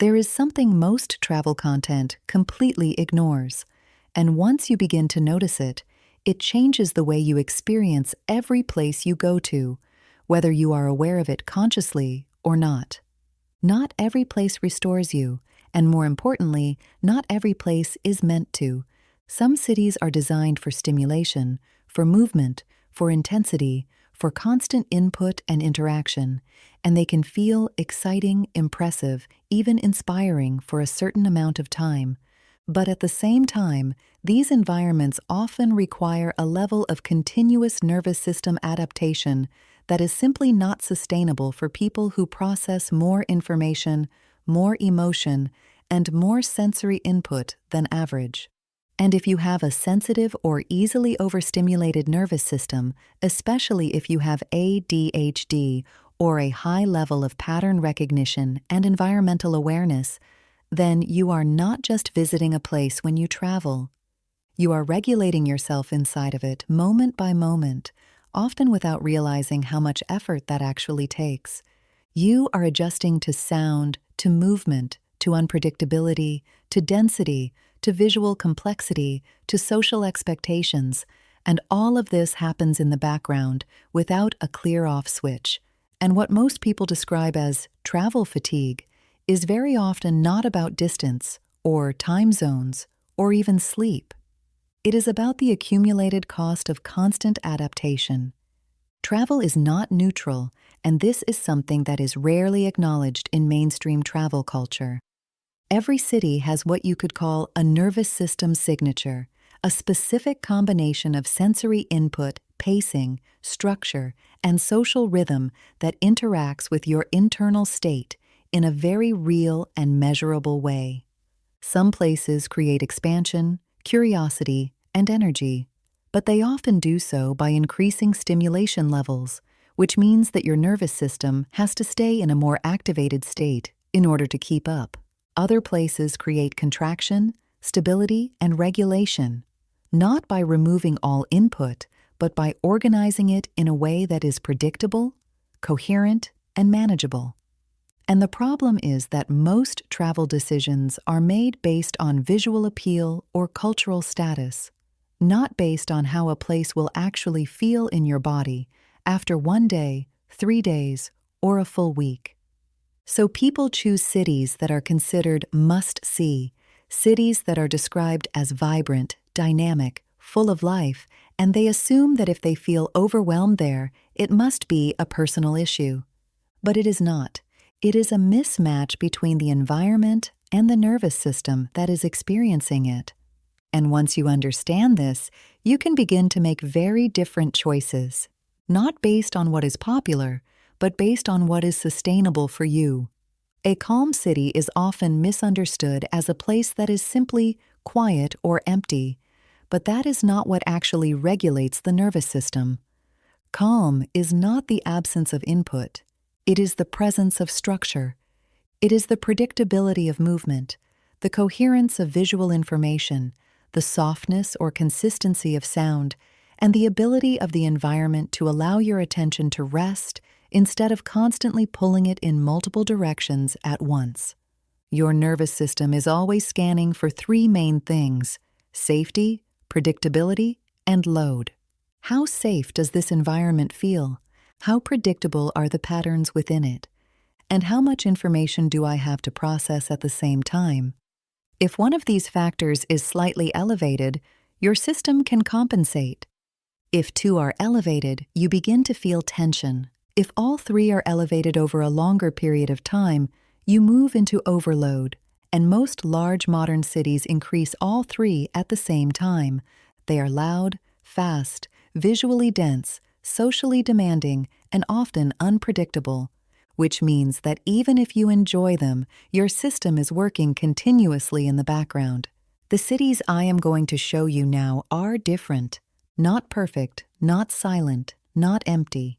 There is something most travel content completely ignores, and once you begin to notice it, it changes the way you experience every place you go to, whether you are aware of it consciously or not. Not every place restores you, and more importantly, not every place is meant to. Some cities are designed for stimulation, for movement, for intensity, for constant input and interaction, and they can feel exciting, impressive, even inspiring for a certain amount of time. But at the same time, these environments often require a level of continuous nervous system adaptation that is simply not sustainable for people who process more information, more emotion, and more sensory input than average. And if you have a sensitive or easily overstimulated nervous system, especially if you have ADHD or a high level of pattern recognition and environmental awareness, then you are not just visiting a place when you travel. You are regulating yourself inside of it moment by moment, often without realizing how much effort that actually takes. You are adjusting to sound, to movement, to unpredictability, to density, to visual complexity, to social expectations, and all of this happens in the background without a clear off switch. And what most people describe as travel fatigue is very often not about distance, or time zones, or even sleep. It is about the accumulated cost of constant adaptation. Travel is not neutral, and this is something that is rarely acknowledged in mainstream travel culture. Every city has what you could call a nervous system signature, a specific combination of sensory input, pacing, structure, and social rhythm that interacts with your internal state in a very real and measurable way. Some places create expansion, curiosity, and energy, but they often do so by increasing stimulation levels, which means that your nervous system has to stay in a more activated state in order to keep up. Other places create contraction, stability, and regulation, not by removing all input, but by organizing it in a way that is predictable, coherent, and manageable. And the problem is that most travel decisions are made based on visual appeal or cultural status, not based on how a place will actually feel in your body after 1 day, 3 days, or a full week. So people choose cities that are considered must-see, cities that are described as vibrant, dynamic, full of life, and they assume that if they feel overwhelmed there, it must be a personal issue. But it is not. It is a mismatch between the environment and the nervous system that is experiencing it. And once you understand this, you can begin to make very different choices, not based on what is popular, but based on what is sustainable for you. A calm city is often misunderstood as a place that is simply quiet or empty, but that is not what actually regulates the nervous system. Calm is not the absence of input. It is the presence of structure. It is the predictability of movement, the coherence of visual information, the softness or consistency of sound, and the ability of the environment to allow your attention to rest instead of constantly pulling it in multiple directions at once. Your nervous system is always scanning for 3 main things: safety, predictability, and load. How safe does this environment feel? How predictable are the patterns within it? And how much information do I have to process at the same time? If one of these factors is slightly elevated, your system can compensate. If 2 are elevated, you begin to feel tension. If all 3 are elevated over a longer period of time, you move into overload, and most large modern cities increase all 3 at the same time. They are loud, fast, visually dense, socially demanding, and often unpredictable, which means that even if you enjoy them, your system is working continuously in the background. The cities I am going to show you now are different, not perfect, not silent, not empty,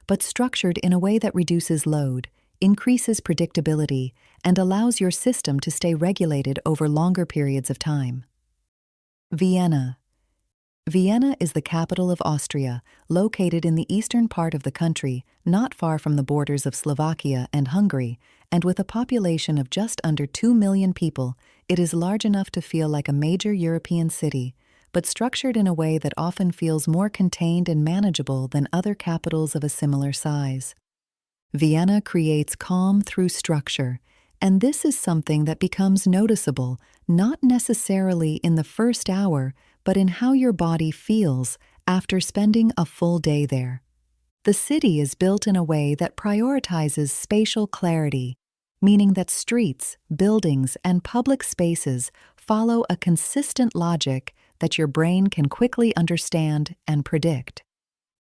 but structured in a way that reduces load, increases predictability, and allows your system to stay regulated over longer periods of time. Vienna. Vienna is the capital of Austria, located in the eastern part of the country, not far from the borders of Slovakia and Hungary, and with a population of just under 2 million people, it is large enough to feel like a major European city, but structured in a way that often feels more contained and manageable than other capitals of a similar size. Vienna creates calm through structure, and this is something that becomes noticeable, not necessarily in the first hour, but in how your body feels after spending a full day there. The city is built in a way that prioritizes spatial clarity, meaning that streets, buildings, and public spaces follow a consistent logic that your brain can quickly understand and predict.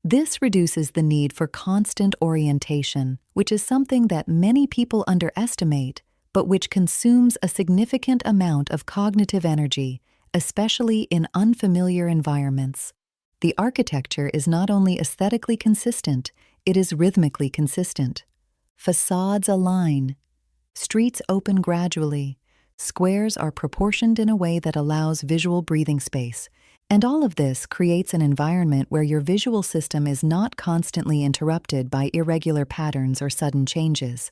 This reduces the need for constant orientation, which is something that many people underestimate, but which consumes a significant amount of cognitive energy, especially in unfamiliar environments. The architecture is not only aesthetically consistent, it is rhythmically consistent. Facades align. Streets open gradually. Squares are proportioned in a way that allows visual breathing space. And all of this creates an environment where your visual system is not constantly interrupted by irregular patterns or sudden changes.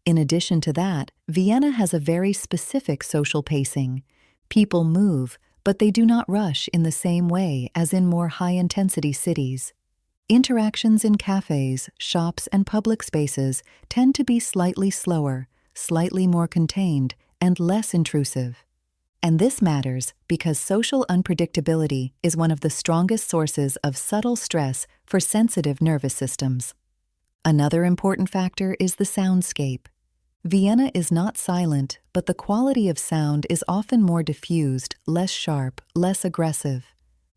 In addition to that, Vienna has a very specific social pacing. People move, but they do not rush in the same way as in more high-intensity cities. Interactions in cafes, shops, and public spaces tend to be slightly slower, slightly more contained, and less intrusive. And this matters because social unpredictability is one of the strongest sources of subtle stress for sensitive nervous systems. Another important factor is the soundscape. Vienna is not silent, but the quality of sound is often more diffused, less sharp, less aggressive.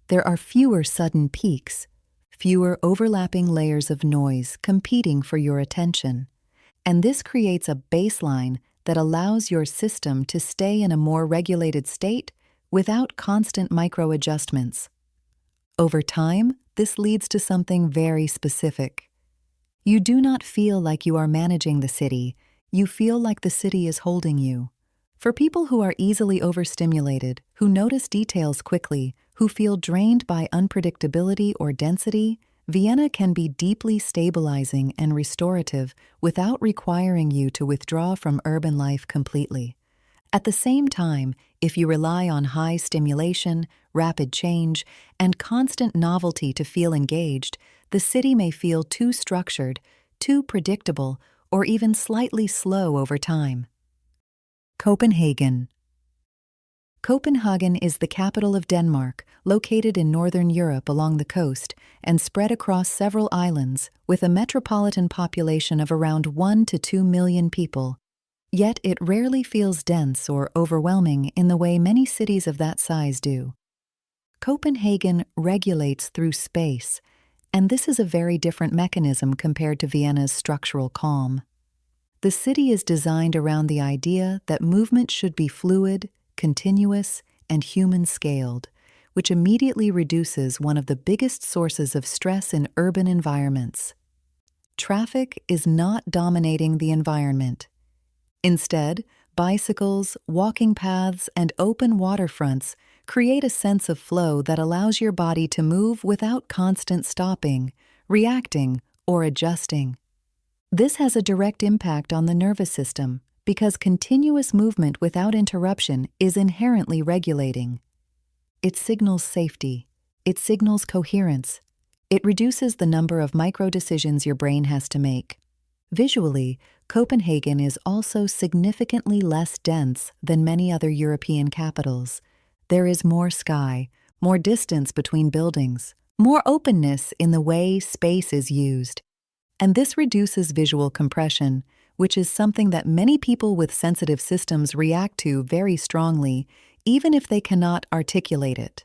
There are fewer sudden peaks, fewer overlapping layers of noise competing for your attention. And this creates a baseline that allows your system to stay in a more regulated state without constant micro-adjustments. Over time, this leads to something very specific. You do not feel like you are managing the city, you feel like the city is holding you. For people who are easily overstimulated, who notice details quickly, who feel drained by unpredictability or density, Vienna can be deeply stabilizing and restorative without requiring you to withdraw from urban life completely. At the same time, if you rely on high stimulation, rapid change, and constant novelty to feel engaged, the city may feel too structured, too predictable, or even slightly slow over time. Copenhagen. Copenhagen is the capital of Denmark, located in northern Europe along the coast and spread across several islands, with a metropolitan population of around 1 to 2 million people. Yet it rarely feels dense or overwhelming in the way many cities of that size do. Copenhagen regulates through space, and this is a very different mechanism compared to Vienna's structural calm. The city is designed around the idea that movement should be fluid, continuous, and human-scaled, which immediately reduces one of the biggest sources of stress in urban environments. Traffic is not dominating the environment. Instead, bicycles, walking paths, and open waterfronts create a sense of flow that allows your body to move without constant stopping, reacting, or adjusting. This has a direct impact on the nervous system because continuous movement without interruption is inherently regulating. It signals safety. It signals coherence. It reduces the number of micro-decisions your brain has to make. Visually, Copenhagen is also significantly less dense than many other European capitals. There is more sky, more distance between buildings, more openness in the way space is used. And this reduces visual compression, which is something that many people with sensitive systems react to very strongly, even if they cannot articulate it.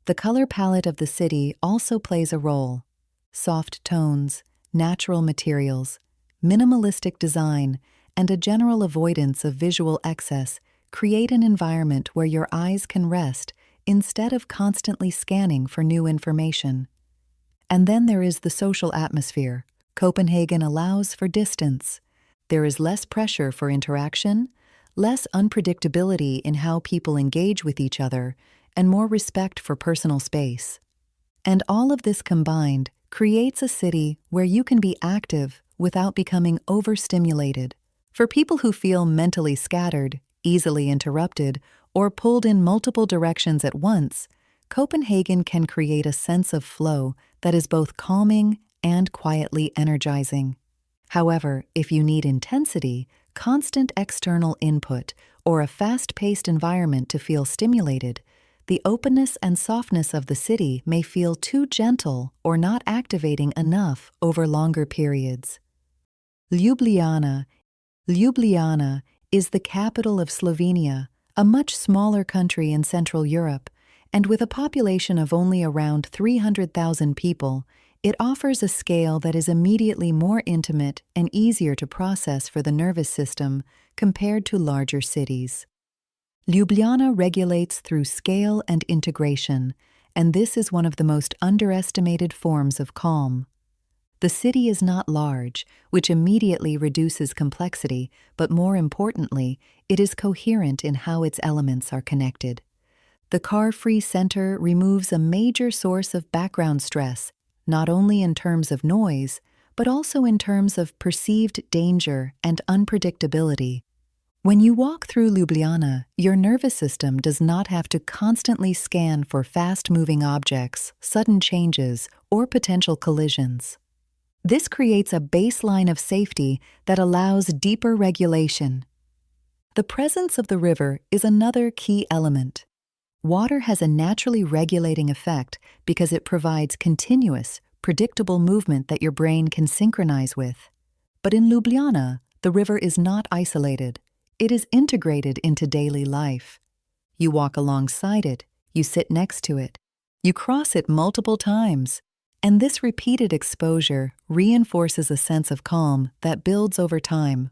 The color palette of the city also plays a role. Soft tones, natural materials, minimalistic design, and a general avoidance of visual excess create an environment where your eyes can rest instead of constantly scanning for new information. And then there is the social atmosphere. Copenhagen allows for distance. There is less pressure for interaction, less unpredictability in how people engage with each other, and more respect for personal space. And all of this combined creates a city where you can be active without becoming overstimulated. For people who feel mentally scattered, easily interrupted, or pulled in multiple directions at once, Copenhagen can create a sense of flow that is both calming and quietly energizing. However, if you need intensity, constant external input, or a fast-paced environment to feel stimulated, the openness and softness of the city may feel too gentle or not activating enough over longer periods. Ljubljana is the capital of Slovenia, a much smaller country in Central Europe, and with a population of only around 300,000 people, it offers a scale that is immediately more intimate and easier to process for the nervous system compared to larger cities. Ljubljana regulates through scale and integration, and this is one of the most underestimated forms of calm. The city is not large, which immediately reduces complexity, but more importantly, it is coherent in how its elements are connected. The car-free center removes a major source of background stress, not only in terms of noise, but also in terms of perceived danger and unpredictability. When you walk through Ljubljana, your nervous system does not have to constantly scan for fast-moving objects, sudden changes, or potential collisions. This creates a baseline of safety that allows deeper regulation. The presence of the river is another key element. Water has a naturally regulating effect because it provides continuous, predictable movement that your brain can synchronize with. But in Ljubljana, the river is not isolated. It is integrated into daily life. You walk alongside it, you sit next to it, you cross it multiple times, and this repeated exposure reinforces a sense of calm that builds over time.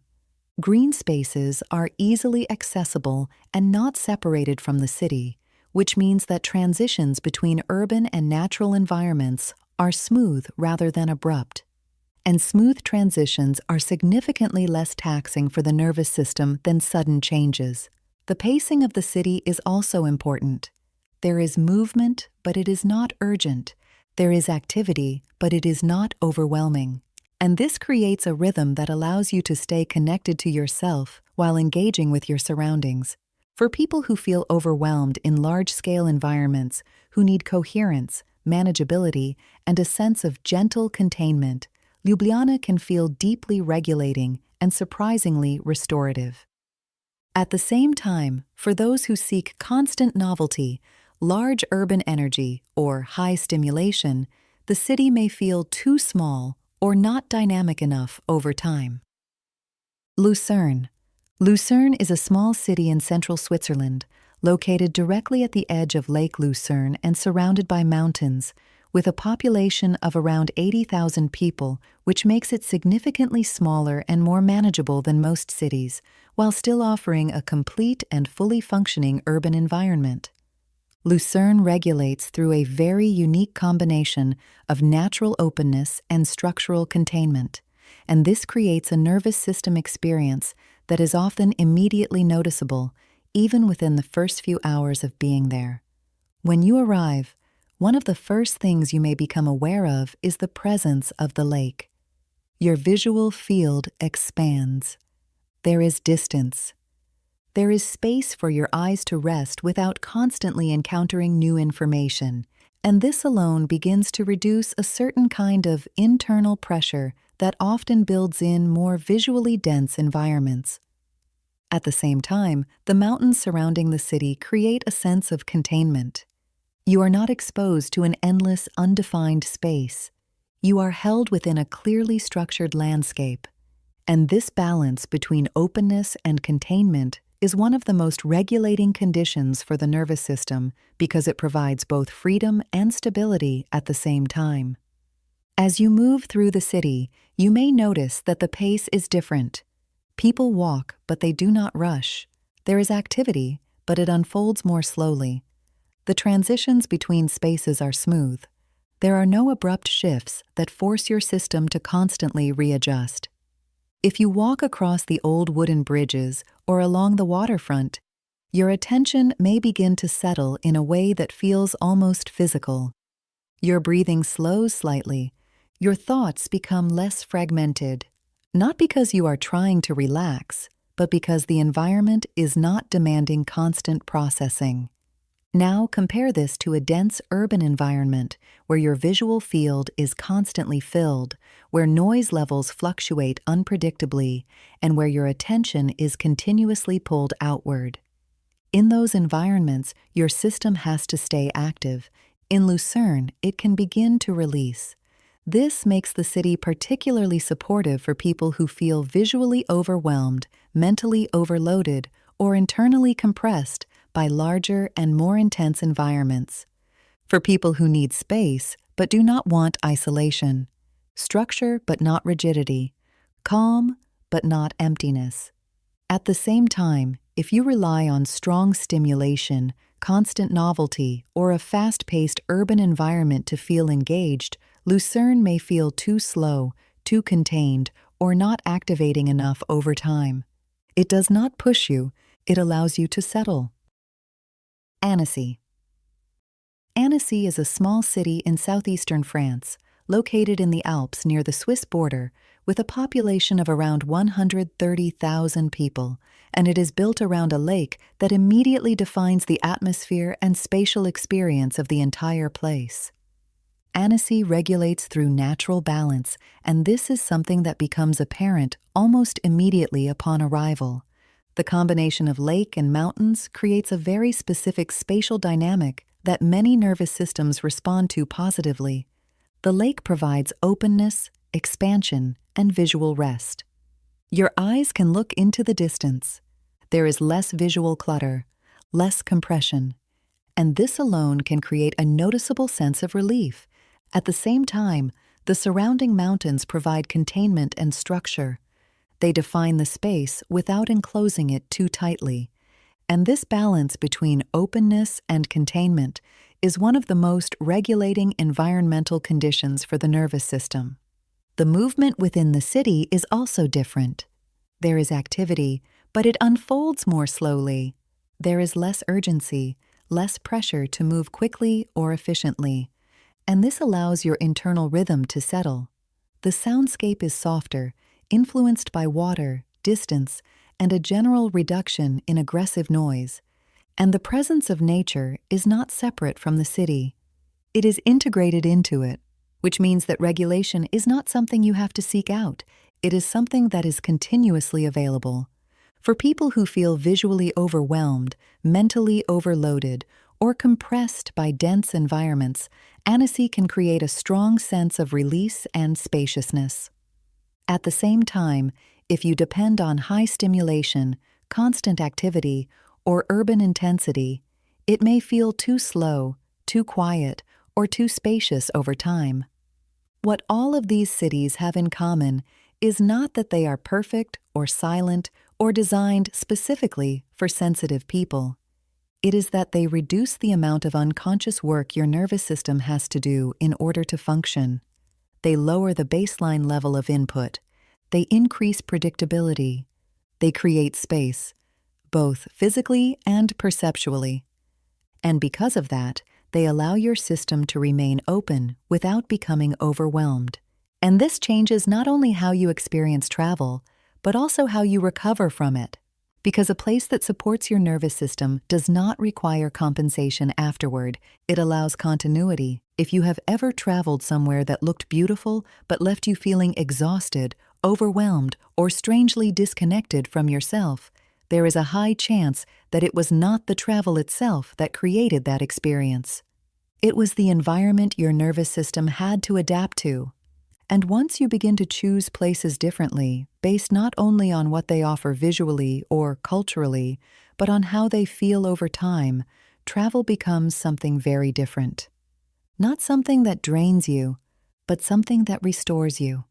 Green spaces are easily accessible and not separated from the city, which means that transitions between urban and natural environments are smooth rather than abrupt. And smooth transitions are significantly less taxing for the nervous system than sudden changes. The pacing of the city is also important. There is movement, but it is not urgent. There is activity, but it is not overwhelming. And this creates a rhythm that allows you to stay connected to yourself while engaging with your surroundings. For people who feel overwhelmed in large-scale environments, who need coherence, manageability, and a sense of gentle containment, Ljubljana can feel deeply regulating and surprisingly restorative. At the same time, for those who seek constant novelty, large urban energy, or high stimulation, the city may feel too small or not dynamic enough over time. Lucerne. Lucerne is a small city in central Switzerland, located directly at the edge of Lake Lucerne and surrounded by mountains, with a population of around 80,000 people, which makes it significantly smaller and more manageable than most cities, while still offering a complete and fully functioning urban environment. Lucerne regulates through a very unique combination of natural openness and structural containment, and this creates a nervous system experience that is often immediately noticeable, even within the first few hours of being there. When you arrive, one of the first things you may become aware of is the presence of the lake. Your visual field expands. There is distance. There is space for your eyes to rest without constantly encountering new information, and this alone begins to reduce a certain kind of internal pressure that often builds in more visually dense environments. At the same time, the mountains surrounding the city create a sense of containment. You are not exposed to an endless, undefined space. You are held within a clearly structured landscape. And this balance between openness and containment is one of the most regulating conditions for the nervous system because it provides both freedom and stability at the same time. As you move through the city, you may notice that the pace is different. People walk, but they do not rush. There is activity, but it unfolds more slowly. The transitions between spaces are smooth. There are no abrupt shifts that force your system to constantly readjust. If you walk across the old wooden bridges or along the waterfront, your attention may begin to settle in a way that feels almost physical. Your breathing slows slightly. Your thoughts become less fragmented, not because you are trying to relax, but because the environment is not demanding constant processing. Now compare this to a dense urban environment where your visual field is constantly filled, where noise levels fluctuate unpredictably, and where your attention is continuously pulled outward. In those environments, your system has to stay active. In Lucerne, it can begin to release. This makes the city particularly supportive for people who feel visually overwhelmed, mentally overloaded, or internally compressed by larger and more intense environments. For people who need space but do not want isolation, structure but not rigidity, calm but not emptiness. At the same time, if you rely on strong stimulation, constant novelty, or a fast-paced urban environment to feel engaged, Lucerne may feel too slow, too contained, or not activating enough over time. It does not push you, it allows you to settle. Annecy. Annecy is a small city in southeastern France, located in the Alps near the Swiss border, with a population of around 130,000 people, and it is built around a lake that immediately defines the atmosphere and spatial experience of the entire place. Annecy regulates through natural balance, and this is something that becomes apparent almost immediately upon arrival. The combination of lake and mountains creates a very specific spatial dynamic that many nervous systems respond to positively. The lake provides openness, expansion, and visual rest. Your eyes can look into the distance. There is less visual clutter, less compression, and this alone can create a noticeable sense of relief. At the same time, the surrounding mountains provide containment and structure. They define the space without enclosing it too tightly. And this balance between openness and containment is one of the most regulating environmental conditions for the nervous system. The movement within the city is also different. There is activity, but it unfolds more slowly. There is less urgency, less pressure to move quickly or efficiently, and this allows your internal rhythm to settle. The soundscape is softer, influenced by water, distance, and a general reduction in aggressive noise, and the presence of nature is not separate from the city. It is integrated into it, which means that regulation is not something you have to seek out. It is something that is continuously available. For people who feel visually overwhelmed, mentally overloaded, or compressed by dense environments, Annecy can create a strong sense of release and spaciousness. At the same time, if you depend on high stimulation, constant activity, or urban intensity, it may feel too slow, too quiet, or too spacious over time. What all of these cities have in common is not that they are perfect or silent or designed specifically for sensitive people. It is that they reduce the amount of unconscious work your nervous system has to do in order to function. They lower the baseline level of input. They increase predictability. They create space, both physically and perceptually. And because of that, they allow your system to remain open without becoming overwhelmed. And this changes not only how you experience travel, but also how you recover from it. Because a place that supports your nervous system does not require compensation afterward, it allows continuity. If you have ever traveled somewhere that looked beautiful but left you feeling exhausted, overwhelmed, or strangely disconnected from yourself, there is a high chance that it was not the travel itself that created that experience. It was the environment your nervous system had to adapt to. And once you begin to choose places differently, based not only on what they offer visually or culturally, but on how they feel over time, travel becomes something very different. Not something that drains you, but something that restores you.